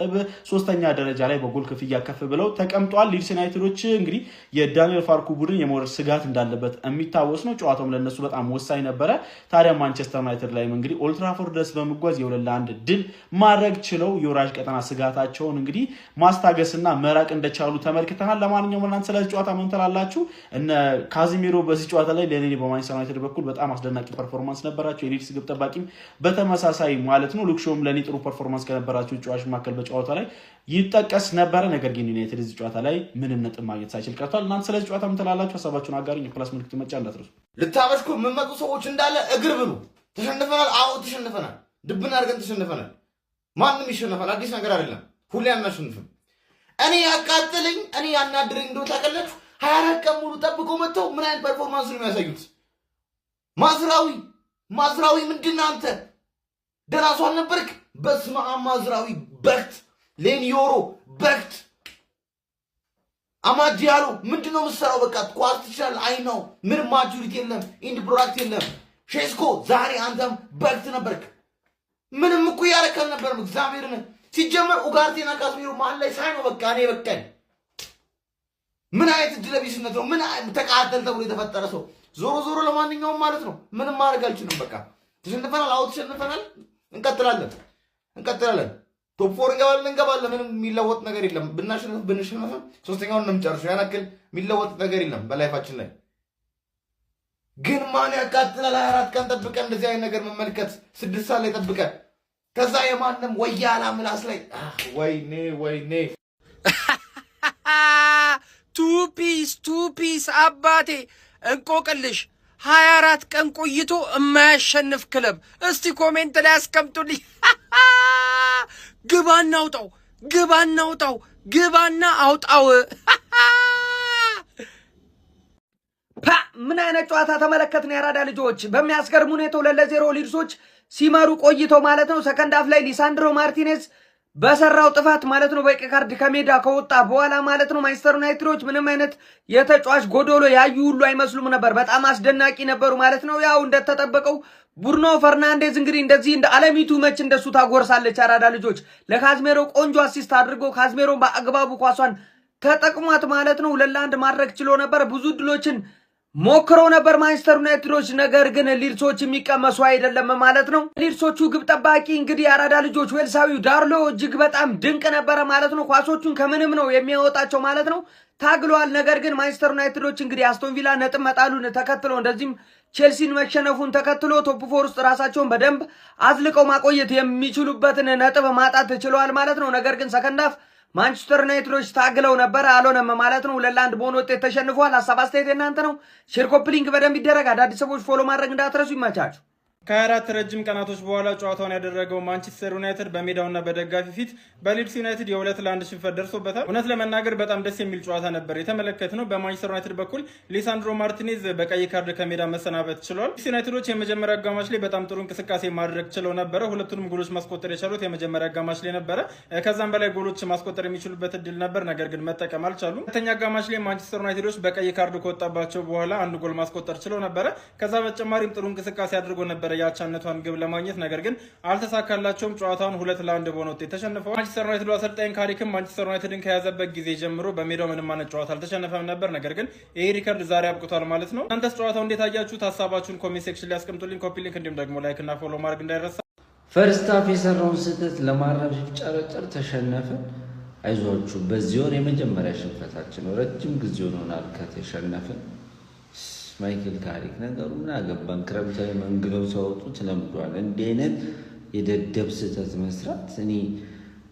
ሶስተኛ ደረጃ ላይ በጎል ክፍያ ከፍ ብለው ተቀምጧል። ሊድስ ዩናይትዶች እንግዲህ የዳንኤል ፋርኩ ቡድን የመውረድ ስጋት እንዳለበት የሚታወስ ነው። ጨዋታውም ለነሱ በጣም ወሳኝ ነበረ። ታዲያ ማንቸስተር ዩናይትድ ላይ እንግዲህ ኦልድ ትራፎርድ ድረስ በመጓዝ የ2-1 ድል ማድረግ ችለው የወራጅ ቀጠና ስጋታቸውን እንግዲህ ማስታገስና መራቅ እንደቻሉ ተመልክተናል። ለማንኛውም እናንተ ስለዚህ ጨዋታ ምን ትላላችሁ? እነ ካዚሚሮ በዚህ ጨዋታ ላይ ለኔ በማንቸስተር ዩናይትድ በኩል በጣም አስደናቂ ፐርፎርማንስ ነበራቸው። የሊድስ ግብ ጠባቂም በተመሳሳይ ማለት ነው። ሉክሾም ለኔ ጥሩ ፐርፎርማንስ ከነበራቸው ተጫዋቾች መካከል በጨዋታው ላይ ይጠቀስ ነበረ። ነገር ግን ዩናይትድ እዚህ ጨዋታ ላይ ምንም ነጥብ ማግኘት ሳይችል ቀርቷል። እናንተ ስለዚህ ጨዋታ ምን ትላላችሁ? ሐሳባችሁን አጋሩኝ። ፕላስ ምልክቱ መጫ እንዳትረሱ። ልታበሽኩ የምመጡ ሰዎች እንዳለ እግር ብሉ። ተሸንፈናል። አዎ ተሸንፈናል። ድብና አድርገን ተሸንፈናል። ማንም ይሸነፋል። አዲስ ነገር አይደለም። ሁሌ አናሸንፍም። እኔ ያቃጥልኝ እኔ ያናድረኝ እንደው ታውቃላችሁ 24 ቀን ሙሉ ጠብቆ መጥተው ምን አይነት ፐርፎርማንስ ነው የሚያሳዩት? ማዝራዊ ምንድን አንተ ደህና ሰው አልነበርክ? በስመ አብ ማዝራዊ በክት ሌኒዮሮ በክት አማዲያሎ ምንድነው የምትሰራው? በቃ ኳስ ትችላለህ። አይ ነው ምንም ማቹሪቲ የለም፣ ኢንድ ፕሮዳክት የለም። ሼስኮ ዛሬ አንተም በክት ነበርክ። ምንም እኮ ያረከ አልነበረም። እግዚአብሔርን ሲጀመር ኡጋርቴና ካዝሚሮ መሀል ላይ ሳይ ነው በቃ እኔ በቃኝ። ምን አይነት ድለቢስነት ነው? ምን ተቃተል ተብሎ የተፈጠረ ሰው። ዞሮ ለማንኛውም ማለት ነው ምንም ማድረግ አልችልም። በቃ ተሸንፈናል። አዎ ተሸንፈናል። እንቀጥላለን። ቶፕ 4 እንገባለን። ምንም የሚለወጥ ነገር የለም። ብንሸነፍ ሶስተኛውን ነው የምንጨርሰው። ያን ያክል የሚለወጥ ነገር የለም በላይፋችን ላይ። ግን ማን ያቃጥላል? 24 ቀን ጠብቀን እንደዚህ አይነት ነገር መመልከት፣ 6 ሰዓት ላይ ጠብቀን ከዛ የማንም ወያላ ምላስ ላይ ወይኔ ቱፒስ አባቴ እንቆቅልሽ 24 ቀን ቆይቶ የማያሸንፍ ክለብ እስቲ ኮሜንት ላይ አስቀምጡልኝ። ግባና አውጣው። ምን አይነት ጨዋታ ተመለከትን? ያራዳ ልጆች በሚያስገርም ሁኔታ 2-0 ሊድሶች ሲመሩ ቆይተው ማለት ነው። ሰከንድ ሃፍ ላይ ሊሳንድሮ ማርቲኔዝ በሰራው ጥፋት ማለት ነው በቀይ ካርድ ከሜዳ ከወጣ በኋላ ማለት ነው ማንቸስተር ዩናይትዶች ምንም አይነት የተጫዋች ጎዶሎ ያዩ ሁሉ አይመስሉም ነበር። በጣም አስደናቂ ነበሩ ማለት ነው። ያው እንደተጠበቀው ብሩኖ ፈርናንዴዝ እንግዲህ እንደዚህ እንደ አለሚቱ መች እንደሱ ታጎርሳለች። አራዳ ልጆች ለካዝሜሮ ቆንጆ አሲስት አድርጎ ካዝሜሮ በአግባቡ ኳሷን ተጠቅሟት ማለት ነው 2-1 ማድረግ ችሎ ነበር። ብዙ ድሎችን ሞክሮ ነበር ማንቸስተር ዩናይትዶች። ነገር ግን ሊድሶች የሚቀመሱ አይደለም ማለት ነው። ሊድሶቹ ግብ ጠባቂ እንግዲህ አራዳ ልጆች ዌልሳዊው ዳርሎ እጅግ በጣም ድንቅ ነበረ ማለት ነው። ኳሶቹን ከምንም ነው የሚያወጣቸው ማለት ነው። ታግሏል። ነገር ግን ማንቸስተር ዩናይትዶች እንግዲህ አስቶን ቪላ ነጥብ መጣሉን ተከትሎ እንደዚህም ቼልሲን መሸነፉን ተከትሎ ቶፕ 4 ውስጥ ራሳቸውን በደንብ አዝልቀው ማቆየት የሚችሉበትን ነጥብ ማጣት ችለዋል ማለት ነው። ነገር ግን ሰከንድ ሃፍ ማንቸስተር ዩናይትዶች ታግለው ነበር፣ አልሆነም ማለት ነው። 2-1 በሆነ ውጤት ተሸንፏል። ሐሳብ አስተያየት እናንተ ነው። ሼር ኮፒ ሊንክ በደንብ ይደረግ። አዳዲስ ሰዎች ፎሎ ማድረግ እንዳትረሱ። ይመቻችሁ። ከ24 ረጅም ቀናቶች በኋላ ጨዋታውን ያደረገው ማንቸስተር ዩናይትድ በሜዳውና በደጋፊ ፊት በሊድስ ዩናይትድ የ2-1 ሽንፈት ደርሶበታል። እውነት ለመናገር በጣም ደስ የሚል ጨዋታ ነበር የተመለከትነው። በማንቸስተር ዩናይትድ በኩል ሊሳንድሮ ማርቲኔዝ በቀይ ካርድ ከሜዳ መሰናበት ችሏል። ሊድስ ዩናይትዶች የመጀመሪያ አጋማሽ ላይ በጣም ጥሩ እንቅስቃሴ ማድረግ ችለው ነበረ። ሁለቱንም ጎሎች ማስቆጠር የቻሉት የመጀመሪያ አጋማሽ ላይ ነበረ። ከዛም በላይ ጎሎች ማስቆጠር የሚችሉበት እድል ነበር፣ ነገር ግን መጠቀም አልቻሉም። ሁለተኛ አጋማሽ ላይ ማንቸስተር ዩናይትዶች በቀይ ካርድ ከወጣባቸው በኋላ አንድ ጎል ማስቆጠር ችለው ነበረ። ከዛ በተጨማሪም ጥሩ እንቅስቃሴ አድርጎ ነበረ ያቻነቷን ግብ ለማግኘት፣ ነገር ግን አልተሳካላቸውም። ጨዋታውን 2-1 በሆነ ውጤት ተሸንፈዋል። ማንቸስተር ዩናይትድ አሰልጣኝ ካሪክም ማንቸስተር ዩናይትድን ከያዘበት ጊዜ ጀምሮ በሜዳው ምንም አይነት ጨዋታ አልተሸነፈም ነበር፣ ነገር ግን ይሄ ሪከርድ ዛሬ አብቅቷል ማለት ነው። እናንተስ ጨዋታው እንዴት አያችሁት? ሀሳባችሁን ኮሜንት ሴክሽን ላይ አስቀምጡልኝ። ኮፒ ሊንክ እንዲሁም ደግሞ ላይክ እና ፎሎ ማድረግ እንዳይረሳ። ፈርስት ሃፍ የሰራውን ስህተት ለማረም ሲጨረጨር ተሸነፈ። አይዟችሁ፣ በዚህ ወር የመጀመሪያ ሽንፈታችን ነው። ረጅም ጊዜ ሆኖናል ከተሸነፍን። ማይክል ካሪክ ነገሩ ምን አገባን? ክረምታዊ መንግለው ሲያወጡት ለምዷል። እንዲህ አይነት የደደብ ስህተት መስራት። እኔ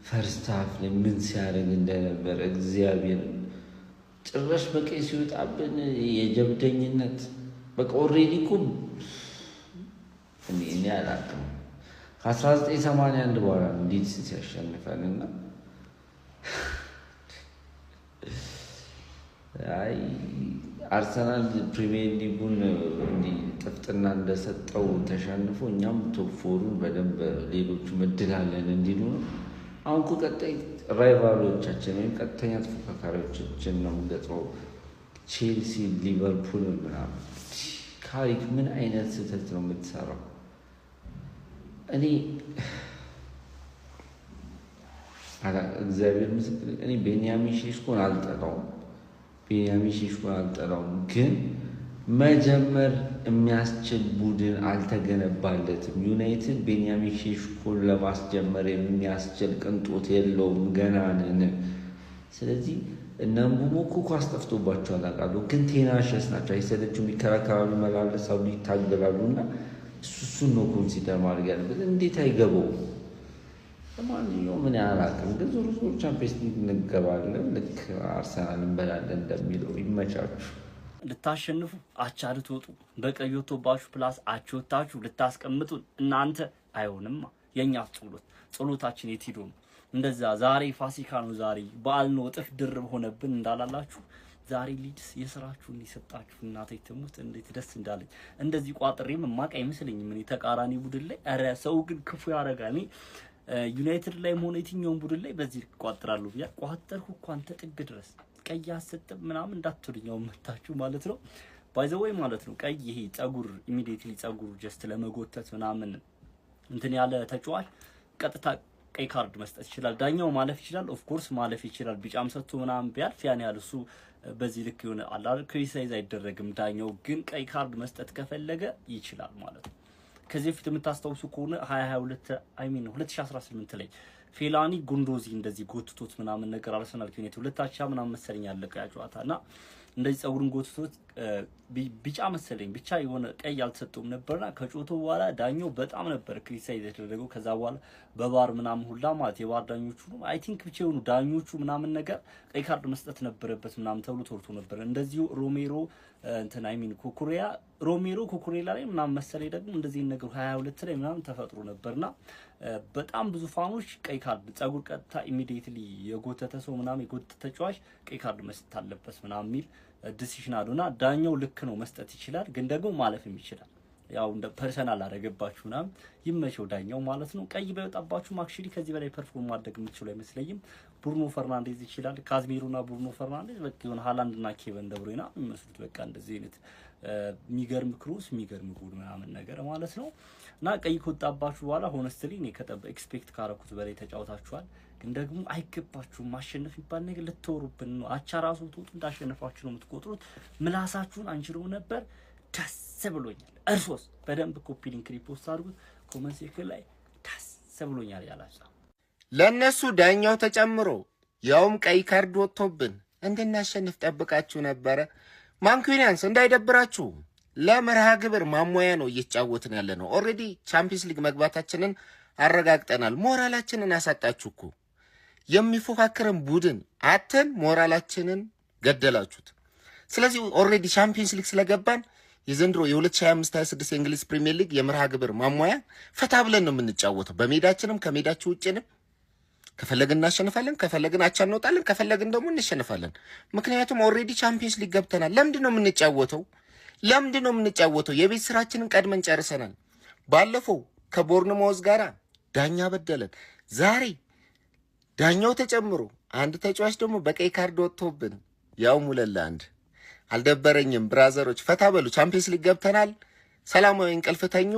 ፈርስት ሃፍ ላይ ምን ሲያደርግ እንደነበረ እግዚአብሔር ጭራሽ በቀይ ሲወጣብን የጀብደኝነት በቃ ኦልሬዲ እኮ እኔ አላውቅም ከ1981 በኋላ እንዴት ሲያሸንፈንና አይ አርሰናል ፕሪሚየር ሊጉን እንዲህ ጥፍጥና እንደሰጠው ተሸንፎ እኛም ቶፕ ፎሩን በደንብ ሌሎቹ መድላለን እንዲሉ ነው። አሁን እኮ ቀጣይ ራይቫሎቻችን ወይም ቀጥተኛ ተፎካካሪዎቻችን ነው የምንገጥመው፣ ቼልሲ፣ ሊቨርፑል ምናምን። ካሪክ ምን አይነት ስህተት ነው የምትሰራው? እኔ እግዚአብሔር ምስክር፣ እኔ ቤንያሚን ሼሽኮን አልጠላውም፣ ግን መጀመር የሚያስችል ቡድን አልተገነባለትም። ዩናይትድ ቤንያሚን ሼሽኮን ለማስጀመር የሚያስችል ቅንጦት የለውም፣ ገና ነን። ስለዚህ እነምቡሞ እኮ ኳስ ጠፍቶባቸዋል አውቃለሁ፣ ግን ቴናሸስ ናቸው፣ አይሰለቹ፣ የሚከራከራሉ፣ ይመላለሳሉ፣ ይታገላሉ። እና እሱን ነው ኮንሲደር ማድረግ ያለበት። እንዴት አይገባውም? ለማንኛውም ምን ያላቅም፣ ግን ዞሮ ዞሮ ቻምፒየንስ ሊግ እንገባለን። ልክ አርሰናል እንበላለን እንደሚለው ይመቻችሁ። ልታሸንፉ አቻ ልትወጡ በቀይ ወጥቶባችሁ ፕላስ አቻ ወጣችሁ ልታስቀምጡን እናንተ አይሆንማ። የኛ ጸሎታችን የት ሄዶ ነው? እንደዛ ዛሬ ፋሲካ ነው፣ ዛሬ በዓል ነው፣ እጥፍ ድርብ ሆነብን እንዳላላችሁ ዛሬ ሊድስ የስራችሁን ሊሰጣችሁ እናቴ ትሙት እንዴት ደስ እንዳለኝ። እንደዚህ ቋጥሬም ማቅ አይመስለኝም እኔ ተቃራኒ ቡድን ላይ። ኧረ ሰው ግን ክፉ ያረጋኒ ዩናይትድ ላይ ሆነ የትኛውን ቡድን ላይ በዚህ ቋጥራለሁ ብያ ቋጠርኩ እኮ አንተ ጥግ ድረስ ቀይ አሰጥም ምናምን እንዳትወድኛው መታችሁ ማለት ነው። ባይ ዘ ወይ ማለት ነው። ቀይ ይሄ ጸጉር ኢሚዲየትሊ ጸጉር ጀስት ለመጎተት ምናምን እንትን ያለ ተጫዋች ቀጥታ ቀይ ካርድ መስጠት ይችላል። ዳኛው ማለፍ ይችላል፣ ኦፍ ኮርስ ማለፍ ይችላል። ቢጫም ሰጥቶ ምናምን ቢያልፍ ያን ያህል እሱ በዚህ ልክ የሆነ አላር ክሪቲሳይዝ አይደረግም። ዳኛው ግን ቀይ ካርድ መስጠት ከፈለገ ይችላል ማለት ነው። ከዚህ በፊት የምታስታውሱ ከሆነ 2018 ላይ ፌላኒ ጉንዶዚ እንደዚህ ጎትቶት ምናምን ነገር አርሰናል ከዩናይትድ ሁለታቻ ምናምን መሰለኝ ያለቀው ያ ጨዋታና እንደዚህ ጸጉሩን ጎትቶት ቢጫ መሰለኝ ብቻ የሆነ ቀይ አልተሰጠውም ነበርና ከጨዋታው በኋላ ዳኛው በጣም ነበር ክሪቲሳይዝ ያደረገው። ከዛ በኋላ በባር ምናምን ሁላ ማለት የባር ዳኞቹ ነው አይ ቲንክ ብቻ የሆኑ ዳኞቹ ምናምን ነገር ቀይ ካርድ መስጠት ነበረበት ምናምን ተብሎ ተወርቶ ነበር። እንደዚሁ ሮሜሮ እንትን አይ ሚን ሮሜሮ ኮኩሬላ ላይ ምናምን መሰለኝ ደግሞ እንደዚህ ነገር 22 ላይ ምናምን ተፈጥሮ ነበርና በጣም ብዙ ፋኖች ቀይ ካርድ ጸጉር ቀጥታ ኢሚዲየትሊ የጎተተ ሰው ምናምን የጎተተ ተጫዋች ቀይ ካርድ መስጠት አለበት ምናምን የሚል ዲሲሽን አሉና ዳኛው ልክ ነው መስጠት ይችላል፣ ግን ደግሞ ማለፍም ይችላል። ያው እንደ ፐርሰናል አደረገባችሁና ይመቸው ዳኛው ማለት ነው። ቀይ ባይወጣባችሁ አክቹሊ ከዚህ በላይ ፐርፎርም ማድረግ የምትችሉ አይመስለኝም። ብሩኖ ፈርናንዴዝ ይችላል፣ ካዝሜሮና ብሩኖ ፈርናንዴዝ በቃ የሆነ ሃላንድና ኬቨን ደብሩይና የሚመስሉት በቃ እንደዚህ አይነት የሚገርም ክሮስ የሚገርም ጎል ምናምን ነገር ማለት ነው። እና ቀይ ከወጣባችሁ በኋላ ሆነስትሊ እኔ ኤክስፔክት ካረኩት በላይ ተጫውታችኋል፣ ግን ደግሞ አይገባችሁም። ማሸነፍ ይባል ነገር ልትወሩብን ነው። አቻ ራሱ ትወጡ እንዳሸነፋችሁ ነው የምትቆጥሩት። ምላሳችሁን አንችለው ነበር። ደስ ብሎኛል። እርሶስ በደንብ ኮፒ ሊንክ ሪፖስት አድርጉት። ኮሜንት ሴክሽን ላይ ደስ ብሎኛል ያላችሁ ለነሱ ዳኛው ተጨምሮ ያውም ቀይ ካርድ ወጥቶብን እንድናሸንፍ ጠብቃችሁ ነበረ። ማንኩኒያንስ እንዳይደብራችሁ ለመርሃ ግብር ማሞያ ነው እየተጫወትን ያለ ነው። ኦልሬዲ ቻምፒየንስ ሊግ መግባታችንን አረጋግጠናል። ሞራላችንን አሳጣችሁ እኮ። የሚፎካከረን ቡድን አተን ሞራላችንን ገደላችሁት። ስለዚህ ኦልሬዲ ቻምፒየንስ ሊግ ስለገባን የዘንድሮ የ2025-26 የእንግሊዝ ፕሪሚየር ሊግ የመርሃ ግብር ማሟያ ፈታ ብለን ነው የምንጫወተው። በሜዳችንም ከሜዳችሁ ውጭንም ከፈለግን እናሸንፋለን፣ ከፈለግን አቻ እንወጣለን፣ ከፈለግን ደግሞ እንሸንፋለን። ምክንያቱም ኦልሬዲ ቻምፒየንስ ሊግ ገብተናል። ለምንድን ነው የምንጫወተው? የቤት ስራችንን ቀድመን ጨርሰናል። ባለፈው ከቦርንማውዝ ጋራ ዳኛ በደለን። ዛሬ ዳኛው ተጨምሮ አንድ ተጫዋች ደግሞ በቀይ ካርድ ወጥቶብን ያው 2-1 አልደበረኝም። ብራዘሮች ፈታ በሉ። ቻምፒየንስ ሊግ ገብተናል። ሰላማዊ እንቅልፍ ተኙ።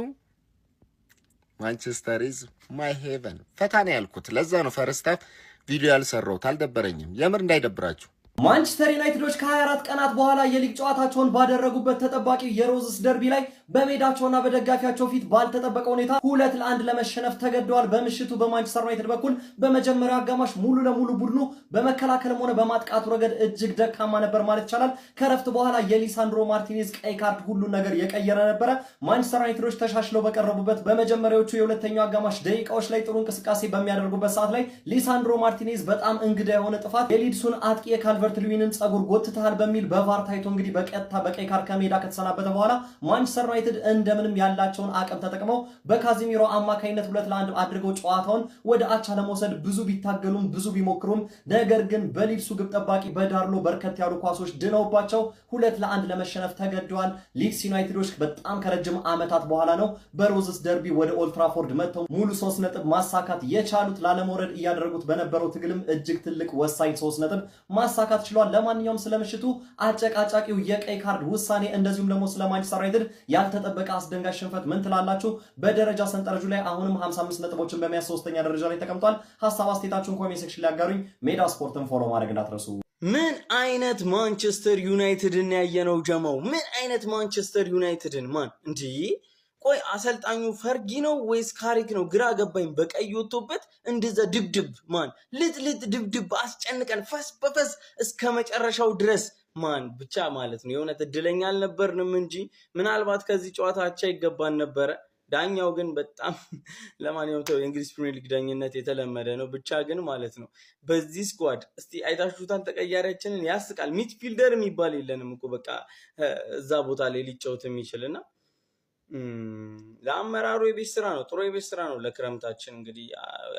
ማንቸስተር ኢዝ ማይ ሄቨን። ፈታ ነው ያልኩት። ለዛ ነው ፈርስት ሃፍ ቪዲዮ ያልሰራሁት። አልደበረኝም። የምር እንዳይደብራችሁ። ማንቸስተር ዩናይትዶች ከ24 ቀናት በኋላ የሊግ ጨዋታቸውን ባደረጉበት ተጠባቂ የሮዝስ ደርቢ ላይ በሜዳቸውና በደጋፊያቸው ፊት ባልተጠበቀ ሁኔታ 2-1 ለመሸነፍ ተገደዋል። በምሽቱ በማንቸስተር ዩናይትድ በኩል በመጀመሪያው አጋማሽ ሙሉ ለሙሉ ቡድኑ በመከላከልም ሆነ በማጥቃቱ ረገድ እጅግ ደካማ ነበር ማለት ይቻላል። ከረፍት በኋላ የሊሳንድሮ ማርቲኔዝ ቀይ ካርድ ሁሉን ነገር የቀየረ ነበረ። ማንቸስተር ዩናይትዶች ተሻሽለው በቀረቡበት በመጀመሪያዎቹ የሁለተኛው አጋማሽ ደቂቃዎች ላይ ጥሩ እንቅስቃሴ በሚያደርጉበት ሰዓት ላይ ሊሳንድሮ ማርቲኔዝ በጣም እንግዳ የሆነ ጥፋት የሊድሱን አጥቂ የካልቨርት ሉዊንን ጸጉር ጎትተሃል በሚል በቫር ታይቶ እንግዲህ በቀጥታ በቀይ ካርድ ከሜዳ ከተሰናበተ በኋላ ማንቸስተር ዩናይትድ እንደምንም ያላቸውን አቅም ተጠቅመው በካዚሚሮ አማካይነት 2-1 አድርገው ጨዋታውን ወደ አቻ ለመውሰድ ብዙ ቢታገሉም ብዙ ቢሞክሩም ነገር ግን በሊድሱ ግብ ጠባቂ በዳርሎ በርከት ያሉ ኳሶች ድነውባቸው 2-1 ለመሸነፍ ተገደዋል። ሊድስ ዩናይትዶች በጣም ከረጅም ዓመታት በኋላ ነው በሮዝስ ደርቢ ወደ ኦልድ ትራፎርድ መጥተው ሙሉ 3 ነጥብ ማሳካት የቻሉት። ላለመውረድ እያደረጉት በነበረው ትግልም እጅግ ትልቅ ወሳኝ 3 ነጥብ ማሳካት ችሏል። ለማንኛውም ስለምሽቱ አጨቃጫቂው የቀይ ካርድ ውሳኔ እንደዚሁም ደግሞ ስለ ማንቸስተር ዩናይትድ ያልተጠበቀ አስደንጋጭ ሽንፈት ምን ትላላችሁ? በደረጃ ሰንጠረዡ ላይ አሁንም 55 ነጥቦችን በመያዝ 3ኛ ደረጃ ላይ ተቀምጧል። ሀሳብ አስተያየታችሁን ኮሜንት ሴክሽን ላይ አጋሩኝ። ሜዳ ስፖርትን ፎሎ ማድረግ እንዳትረሱ። ምን አይነት ማንቸስተር ዩናይትድን ያየነው ጀማው? ምን አይነት ማንቸስተር ዩናይትድን ማን እንዴ? ቆይ አሰልጣኙ ፈርጊ ነው ወይስ ካሪክ ነው? ግራ ገባኝ። በቀይ ወጥቶበት እንደዛ ድብድብ ማን ልጥ ድብድብ አስጨንቀን ፈስ በፈስ እስከ መጨረሻው ድረስ ማን ብቻ ማለት ነው። የሆነ እድለኛ አልነበርንም እንጂ ምናልባት ከዚህ ጨዋታ አቻ ይገባን ነበረ። ዳኛው ግን በጣም ለማንኛውም ተው፣ የእንግሊዝ ፕሪሚየር ሊግ ዳኝነት የተለመደ ነው። ብቻ ግን ማለት ነው በዚህ ስኳድ እስቲ አይታችሁታል። ተቀያሪያችንን ያስቃል። ሚድፊልደር የሚባል የለንም እኮ በቃ እዛ ቦታ ላይ ሊጫወት የሚችልና ለአመራሩ የቤት ስራ ነው። ጥሩ የቤት ስራ ነው። ለክረምታችን እንግዲህ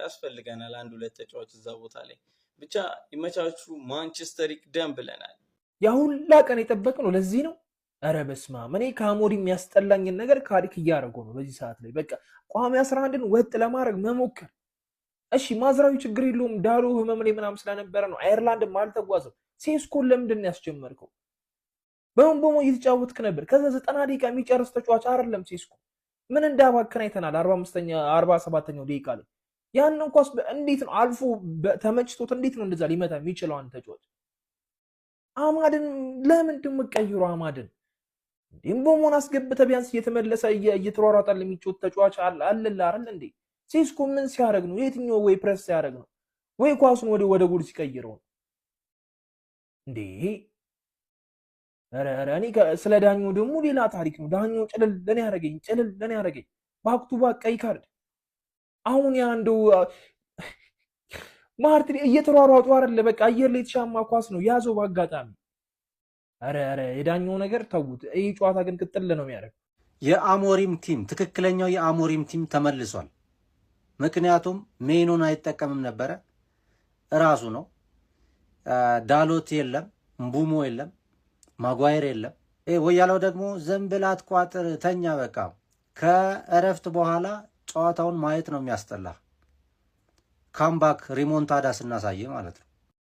ያስፈልገናል 1-2 ተጫዋች እዛ ቦታ ላይ። ብቻ ይመቻችሁ። ማንቸስተር ይቅደም ብለናል። ያሁላ ቀን የጠበቅነው ለዚህ ነው። ኧረ በስመ አብ። እኔ ከአሞሪ የሚያስጠላኝን ነገር ካሪክ እያደረገው ነው በዚህ ሰዓት ላይ። በቃ ቋሚ 11ን ወጥ ለማድረግ መሞከር። እሺ ማዝራዊ ችግር የለውም። ዳሎ ህመም ላይ ምናምን ስለነበረ ነው። አየርላንድም አልተጓዘም። ሴስኮን ለምንድን ነው ያስጀመርከው? በሞቦሞ እየተጫወትክ ነበር። ከዛ 90 ደቂቃ የሚጨርስ ተጫዋች አይደለም ሴስኮ። ምን እንዳባከን አይተናል። 47ኛው ደቂቃ ላይ ያንን ኳስ እንዴት ነው አልፎ ተመችቶት እንዴት ነው እንደዛ ሊመታ የሚችለው አንተ ተጫዋች? አማድን ለምንድን ነው የምትቀይረው? አማድን ሞቦሞን አስገብተህ ቢያንስ እየተመለሰ እየተሯሯጠ የሚጫወት ተጫዋች አለላ አይደል እንዴ? ሴስኮ ምን ሲያደርግ ነው? የትኛው ወይ ፕሬስ ሲያደርግ ነው ወይ ኳሱን ወደ ጎል ሲቀይረው እንዴ? ኧረ እኔ ስለ ዳኛው ደግሞ ሌላ ታሪክ ነው። ዳኛው ጭልል ለኔ ያደረገኝ ባክቱ ባክ ቀይ ካርድ። አሁን ያንዱ ማርቲን እየተሯሯጡ አይደለ? በቃ አየር ላይ የተሻማ ኳስ ነው ያዘው በአጋጣሚ። ኧረ የዳኛው ነገር ተውት። ይሄ ጨዋታ ግን ቅጥል ነው የሚያደርገው። የአሞሪም ቲም ትክክለኛው የአሞሪም ቲም ተመልሷል። ምክንያቱም ሜኑን አይጠቀምም ነበረ እራሱ ነው። ዳሎት የለም፣ ምቡሞ የለም፣ ማጓየር የለም። ወያለው ደግሞ ዘንብላት ቋጥር ተኛ። በቃ ከእረፍት በኋላ ጨዋታውን ማየት ነው የሚያስጠላ። ካምባክ ሪሞንታዳ ስናሳየ ማለት ነው።